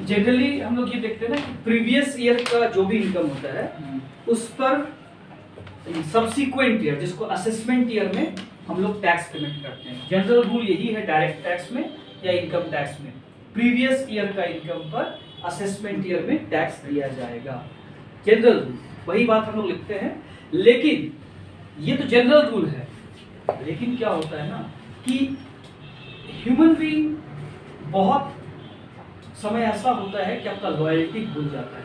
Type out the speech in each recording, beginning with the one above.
Generally हम लोग ये देखते हैं ना कि प्रीवियस ईयर का जो भी इनकम होता है उस पर सब्सिक्वेंट ईयर, जिसको असेसमेंट ईयर में हम लोग टैक्स पेमेंट करते हैं। जनरल रूल यही है डायरेक्ट टैक्स में या इनकम टैक्स में, प्रीवियस ईयर का इनकम पर असेसमेंट ईयर में टैक्स दिया जाएगा। जनरल रूल वही बात हम लोग लिखते हैं, लेकिन ये तो जनरल रूल है। लेकिन क्या होता है ना कि ह्यूमन बीइंग बहुत समय ऐसा होता है कि आपका लॉयल्टी भूल जाता है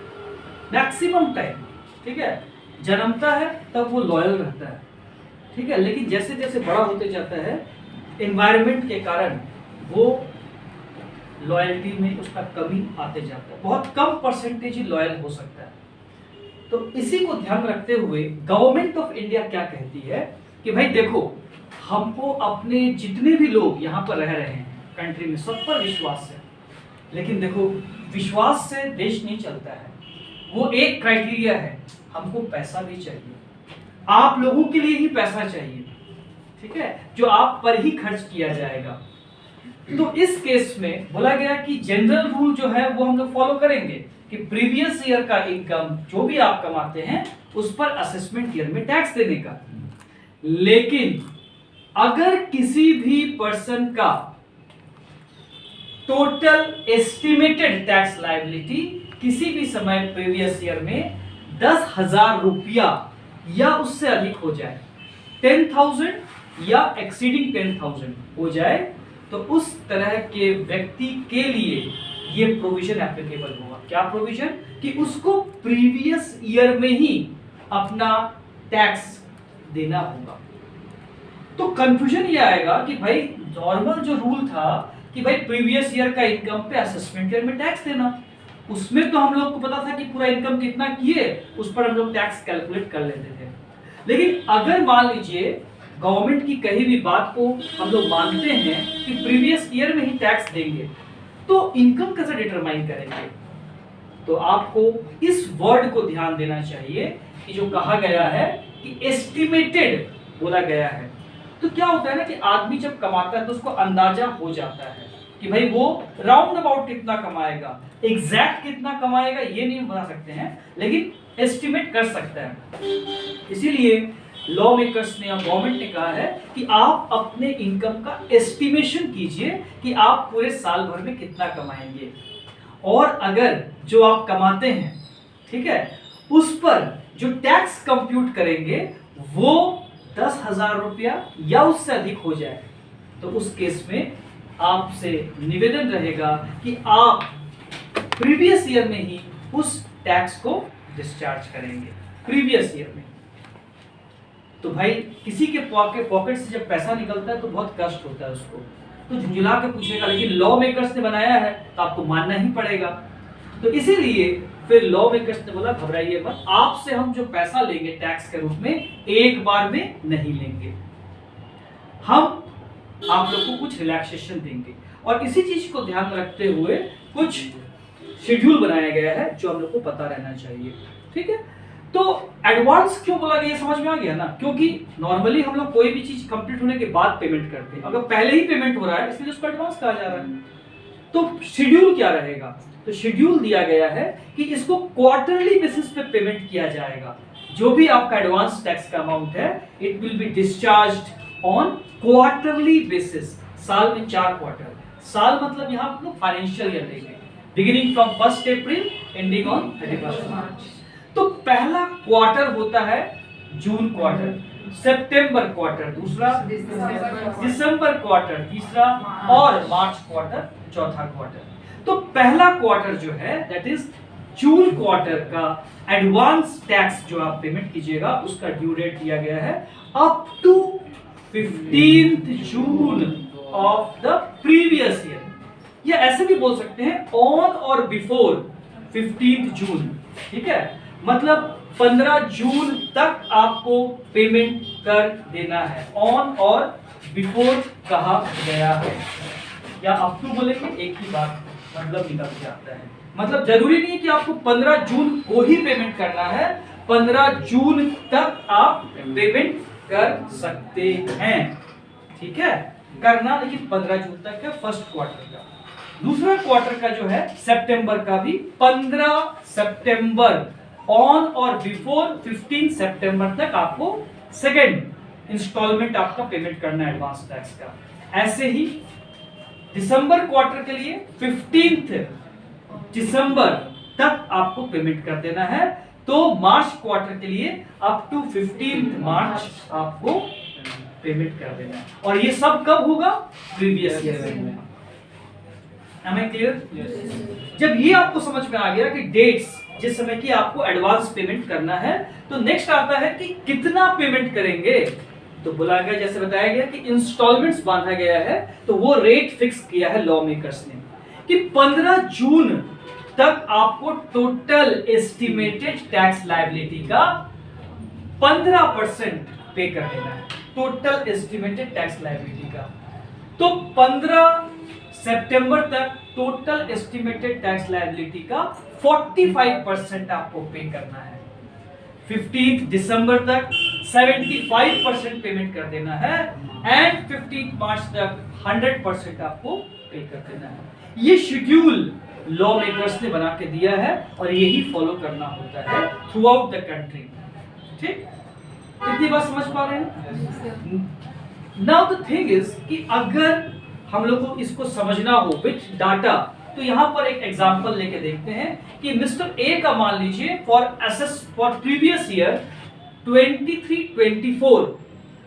मैक्सिमम टाइम, ठीक है। जन्मता है तब वो लॉयल रहता है, ठीक है, लेकिन जैसे जैसे बड़ा होते जाता है एनवायरनमेंट के कारण वो लॉयल्टी में उसका कमी आते जाता है, बहुत कम परसेंटेज ही लॉयल हो सकता है। तो इसी को ध्यान रखते हुए गवर्नमेंट ऑफ इंडिया क्या कहती है कि भाई देखो, हमको अपने जितने भी लोग यहाँ पर रह रहे हैं कंट्री में सब पर विश्वास है, लेकिन देखो विश्वास से देश नहीं चलता है। वो एक क्राइटेरिया है, हमको पैसा भी चाहिए, आप लोगों के लिए ही पैसा चाहिए, ठीक है, जो आप पर ही खर्च किया जाएगा। तो इस केस में बोला गया कि जनरल रूल जो है वो हम लोग फॉलो करेंगे कि प्रीवियस ईयर का इनकम जो भी आप कमाते हैं उस पर असेसमेंट ईयर में टैक्स देने का। लेकिन अगर किसी भी पर्सन का टोटल एस्टिमेटेड टैक्स लायबिलिटी किसी भी समय प्रीवियस ईयर में 10,000 रुपया या उससे अधिक हो जाए, 10,000 या एक्सीडिंग 10,000 हो जाए, तो उस तरह के व्यक्ति के लिए ये प्रोविजन एप्लीकेबल होगा। क्या प्रोविजन? कि उसको प्रीवियस ईयर में ही अपना टैक्स देना होगा। तो कंफ्यूजन ये आएगा कि भाई नॉर्मल जो रूल था कि भाई प्रीवियस ईयर का इनकम पे असेसमेंट ईयर में टैक्स देना, उसमें तो हम लोग को पता था कि पूरा इनकम कितना किए उस पर हम लोग टैक्स कैलकुलेट कर लेते थे। लेकिन अगर मान लीजिए गवर्नमेंट की कही भी बात को हम लोग मानते हैं कि प्रीवियस ईयर में ही टैक्स देंगे, तो इनकम कैसे डिटरमाइन करेंगे? तो आपको इस वर्ड को ध्यान देना चाहिए कि जो कहा गया है कि एस्टिमेटेड बोला गया है। तो क्या होता है ना कि आदमी जब कमाता है तो उसको अंदाजा हो जाता है कि भाई वो राउंड अबाउट कितना कमाएगा, एग्जैक्ट कितना कमाएगा ये नहीं बता सकते हैं, लेकिन एस्टिमेट कर सकता है। इसीलिए लॉ मेकर्स ने और गवर्नमेंट ने कहा है कि आप अपने इनकम का एस्टिमेशन कीजिए कि आप पूरे साल भर में कितना कमाएंगे, और अगर जो आप कमाते हैं, ठीक है, उस पर जो टैक्स कंप्यूट करेंगे वो 10,000 रुपया या उससे अधिक हो जाए, तो उस केस में आपसे निवेदन रहेगा कि आप प्रीवियस ईयर में ही उस टैक्स को डिस्चार्ज करेंगे, प्रीवियस ईयर में। तो भाई किसी के पॉकेट से जब पैसा निकलता है तो बहुत कष्ट होता है उसको, तो झुंझुला के पूछेगा, लेकिन लॉ मेकर्स ने बनाया है तो आपको मानना ही पड़ेगा। तो इसीलिए फिर लॉ मेकर्स ने बोला घबराइए मत, आपसे हम जो पैसा लेंगे टैक्स के रूप में एक बार में नहीं लेंगे, हम आप लोग को कुछ रिलैक्सेशन देंगे। और इसी चीज को ध्यान रखते हुए कुछ शेड्यूल बनाया गया है जो हम लोग को पता रहना चाहिए, ठीक है। तो एडवांस क्यों बोला गया समझ में आ गया ना, क्योंकि नॉर्मली हम लोग कोई भी चीज कंप्लीट होने के बाद पेमेंट करते हैं, अगर पहले ही पेमेंट हो रहा है इसलिए उसको एडवांस कहा जा रहा है। तो शेड्यूल क्या रहेगा? तो शेड्यूल दिया गया है कि इसको क्वार्टरली बेसिस पे पेमेंट किया जाएगा। जो भी आपका एडवांस टैक्स का अमाउंट है it will be discharged on quarterly basis. साल में 4 क्वार्टर, साल मतलब यहाँ हम लोग फाइनेंशियल ईयर लेंगे, beginning from 1 April ending on 31 मार्च। तो पहला क्वार्टर होता है जून क्वार्टर, सितंबर क्वार्टर दूसरा, दिसंबर क्वार्टर तीसरा, और मार्च क्वार्टर चौथा क्वार्टर। तो पहला क्वार्टर जो है दैट इज जून क्वार्टर का एडवांस टैक्स जो आप पेमेंट कीजिएगा उसका ड्यू डेट दिया गया है up to 15th June of the previous year, या ऐसे भी बोल सकते हैं ऑन और बिफोर 15th जून, ठीक है। मतलब 15 जून तक आपको पेमेंट कर देना है, ऑन और बिफोर कहा गया है, या अप टू बोलेंगे एक ही बात मतलब निकल जाता है। मतलब जरूरी नहीं है कि आपको 15 जून को ही पेमेंट करना है, 15 जून तक आप पेमेंट कर सकते हैं, ठीक है, करना लेकिन 15 जून तक का फर्स्ट क्वार्टर का। दूसरा क्वार्टर का जो है सितंबर का भी 15 सितंबर ऑन और बिफोर 15 सितंबर तक आपको सेकेंड इंस्टॉलमेंट आपका पेमेंट करना है एडवांस टैक्स का। ऐसे ही दिसंबर क्वार्टर के लिए 15 दिसंबर तक आपको पेमेंट कर देना है। तो मार्च क्वार्टर के लिए अप टू 15 मार्च आपको पेमेंट कर देना है। और ये सब कब होगा? प्रीवियस ईयर में। Am I clear? जब ये आपको समझ में आ गया कि डेट्स जिस समय की आपको एडवांस पेमेंट करना है, तो नेक्स्ट आता है कि कितना पेमेंट करेंगे। तो बोला गया, जैसे बताया गया कि इंस्टॉलमेंट्स बांधा गया है, तो वो रेट फिक्स किया है लॉ मेकर्स ने कि 15 जून तक आपको टोटल एस्टिमेटेड टैक्स लायबिलिटी का 15% पे कर देना है, टोटल एस्टिमेटेड टैक्स लायबिलिटी का। तो 15 सितंबर तक टोटल एस्टिमेटेड टैक्स लायबिलिटी का 45% आपको पे करना है। 15 दिसंबर तक 75% पेमेंट कर देना है एंड 15 मार्च तक 100% आपको पे कर देना है। ये शेड्यूल लॉ मेकर्स ने बना के दिया है और यही फॉलो करना होता है थ्रू आउट द कंट्री। ठीक, इतनी बात समझ पा रहे हैं? नाउ द थिंग इज कि अगर हम लोग को इसको समझना हो विथ डाटा, तो यहां पर एक एग्जांपल लेके देखते हैं कि मिस्टर ए का मान लीजिए फॉर प्रीवियस ईयर 23-24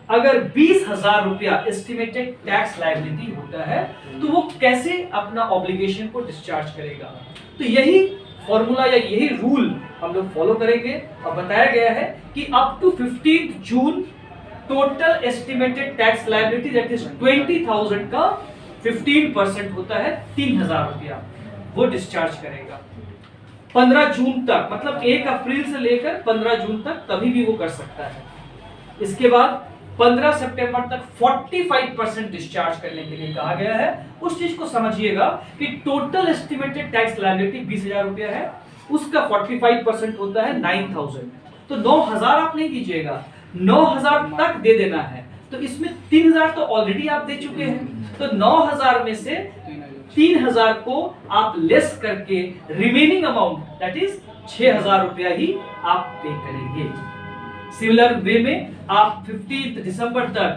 अगर 20,000 रुपया एस्टिमेटेड टैक्स लायबिलिटी होता है, तो वो कैसे अपना ऑब्लिगेशन को डिस्चार्ज करेगा। तो यही फॉर्मूला या यही रूल हम लोग फॉलो करेंगे। और बताया गया है कि up to 15 June total estimated tax liability that is 20,000 का 15% होता है 3,000 रुपया, वो डिस्चार्ज करेगा 15 जून तक, मतलब 1 अप्रैल से लेकर 15 जून तक कभी भी वो कर सकता है। इसके बाद 15 सितंबर तक 45% डिस्चार्ज करने के लिए कहा गया है। उस चीज को समझिएगा कि टोटल एस्टिमेटेड टैक्स लायबिलिटी 20,000 रुपया है, उसका 45% होता है 9,000। तो 9,000 आप नहीं दीजिएगा, 9,000 तक दे देना है। तो इसमें 3,000 तो ऑलरेडी आप दे चुके हैं, तो 9,000 में से 3,000 को आप लेस करके रिमेनिंग अमाउंट दैट इज 6,000 रुपया ही आप पे करेंगे। सिमिलर वे में आप 15 दिसंबर तक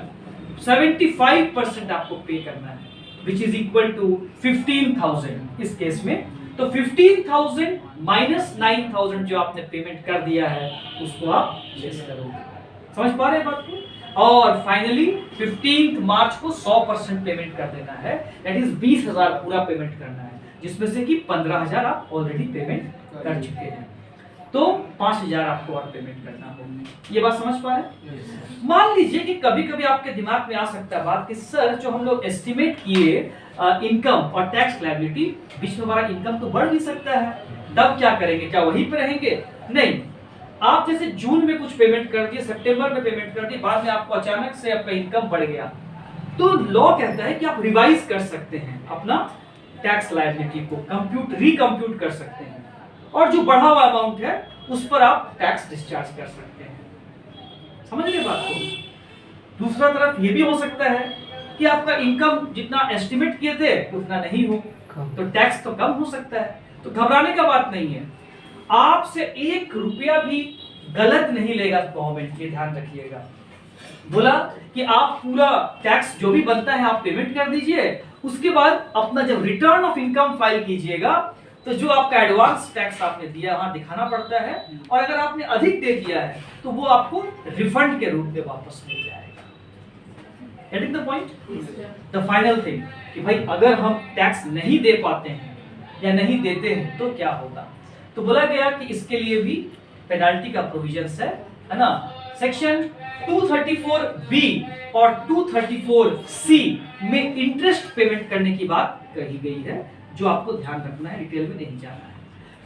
75% आपको पे करना है, विच इज इक्वल टू 15,000 इस केस में। तो 15,000 माइनस 9,000 जो आपने पेमेंट कर दिया है उसको आप लेस करोगे। समझ पा रहे हैं बात को? और फाइनली 15 मार्च को 100% पेमेंट कर देना है, दैट इज 20,000 पूरा पेमेंट करना है, जिसमें से कि 15,000 आप ऑलरेडी पेमेंट कर चुके हैं। तो 5,000 आपको और पेमेंट करना होगा। ये बात समझ पा रहे? मान लीजिए कि कभी कभी आपके दिमाग में आ सकता है बात कि सर जो हम लोग एस्टिमेट किए इनकम और टैक्स लायबिलिटी, बीच में हमारा इनकम तो बढ़ भी सकता है, तब क्या करेंगे? क्या वहीं पे रहेंगे? नहीं, आप जैसे जून में कुछ पेमेंट कर दिए, सितंबर में पेमेंट कर दिए, बाद में आपको अचानक से आपका इनकम बढ़ गया, तो लॉ कहता है कि आप रिवाइज कर सकते हैं अपना टैक्स लायबिलिटी को, रिकम्प्यूट कर सकते हैं, और जो बढ़ा हुआ अमाउंट है उस पर आप टैक्स डिस्चार्ज कर सकते हैं। समझ गए बात को? दूसरा तरफ ये भी हो सकता है कि आपका इनकम जितना एस्टिमेट किए थे उतना नहीं हो, तो टैक्स तो कम हो सकता है। तो घबराने का बात नहीं है, आपसे 1 रुपया भी गलत नहीं लेगा गवर्नमेंट, ये ध्यान रखिएगा। बोला कि आप पूरा टैक्स जो भी बनता है आप पेमेंट कर दीजिए, उसके बाद अपना जब रिटर्न ऑफ इनकम फाइल कीजिएगा तो जो आपका एडवांस टैक्स आपने दिया वहां दिखाना पड़ता है, और अगर आपने अधिक दे दिया है तो वो आपको रिफंड के रूप में वापस मिल जाएगा। Getting the point? The final thing कि भाई अगर हम टैक्स नहीं दे पाते हैं या नहीं देते हैं तो क्या होगा? तो बोला गया कि इसके लिए भी पेनाल्टी का प्रोविजंस है ना। सेक्शन 234B और 234C में इंटरेस्ट पेमेंट करने की बात कही गई है, जो आपको ध्यान रखना है, डिटेल में नहीं जाना है।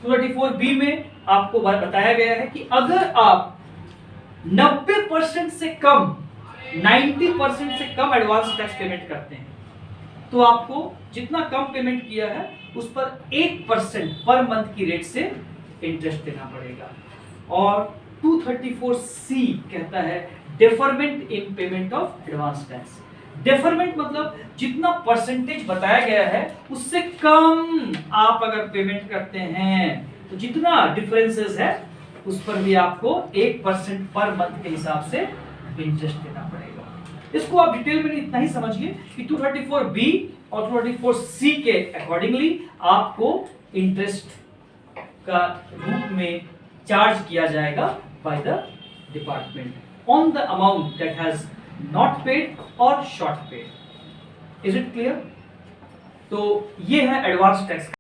234B में आपको बताया गया है कि अगर आप 90% से कम 90% से कम एडवांस टैक्स पेमेंट करते हैं तो आपको जितना कम पेमेंट किया है उस पर 1% पर मंथ की रेट से इंटरेस्ट देना पड़ेगा। और 234C कहता है deferment in payment of advance tax. Deferment मतलब जितना परसेंटेज बताया गया है उससे कम आप अगर पेमेंट करते हैं तो जितना डिफरेंसेस है उस पर भी आपको 1% पर मंथ के हिसाब से इंटरेस्ट देना पड़ेगा। इसको आप डिटेल में इतना ही समझिए कि 234B और 234C के अकॉर्डिंगली आपको इंटरेस्ट का रूप में चार्ज किया जाएगा by the department on the amount that has not paid or short paid. Is it clear? तो ये है एडवांस टैक्स